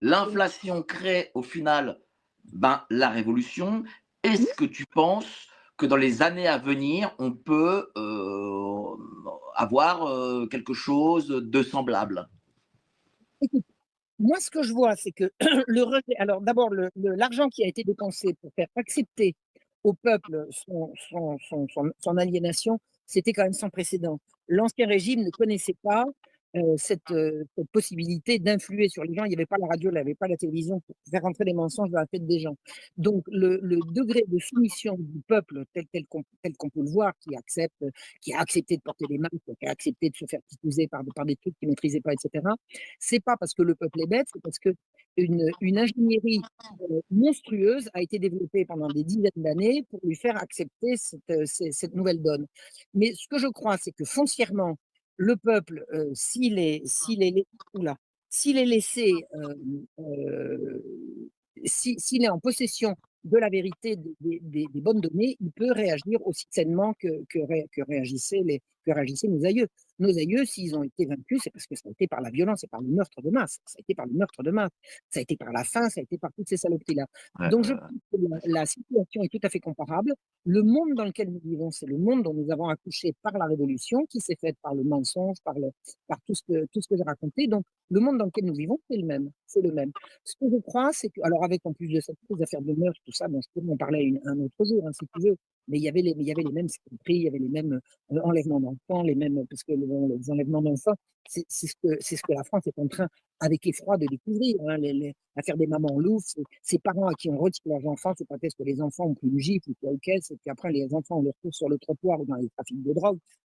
L'inflation crée au final, ben, la révolution. Mmh. Est-ce que tu penses que dans les années à venir, on peut, avoir, quelque chose de semblable? Écoute, moi, ce que je vois, c'est que le rejet alors d'abord l'argent qui a été dépensé pour faire accepter au peuple son aliénation, c'était quand même sans précédent. L'ancien régime ne connaissait pas, cette possibilité d'influer sur les gens. Il n'y avait pas la radio, il n'y avait pas la télévision pour faire rentrer des mensonges dans la tête des gens. Donc le degré de soumission du peuple tel qu'on peut le voir, qui a accepté de porter des masques, qui a accepté de se faire piqueuser par des trucs qu'il ne maîtrisait pas et cetera, c'est pas parce que le peuple est bête, c'est parce qu'une ingénierie, monstrueuse a été développée pendant des dizaines d'années pour lui faire accepter cette nouvelle donne. Mais ce que je crois, c'est que foncièrement, le peuple, ouh là, s'il est laissé, s'il est en possession de la vérité, des bonnes données, il peut réagir aussi sainement que réagissaient nos aïeux. Nos aïeux, s'ils ont été vaincus, c'est parce que ça a été par la violence et par le meurtre de masse. Ça a été par le meurtre de masse. Ça a été par la faim, ça a été par toutes ces saloperies-là. Ouais, Donc je pense que la situation est tout à fait comparable. Le monde dans lequel nous vivons, c'est le monde dont nous avons accouché par la révolution, qui s'est faite par le mensonge, par tout ce que j'ai raconté. Donc le monde dans lequel nous vivons, c'est le même, c'est le même. Ce que je crois, c'est que alors avec en plus de ça, toutes les affaires de meurtre, tout ça, bon, je pourrais en parler un autre jour, hein, si tu veux, mais il y avait les mêmes saloperies, il y avait les mêmes enlèvements d'enfants, les mêmes, parce que bon, les enlèvements d'enfants, c'est ce que la France est en train, avec effroi, de découvrir. Hein, l'affaire des mamans louves, ces parents à qui on retire leurs enfants, c'est parce que les enfants ont pris une gifle ou quoi ou qu'est-ce, et puis après les enfants on les retrouve sur le trottoir ou dans les trafics de drogue.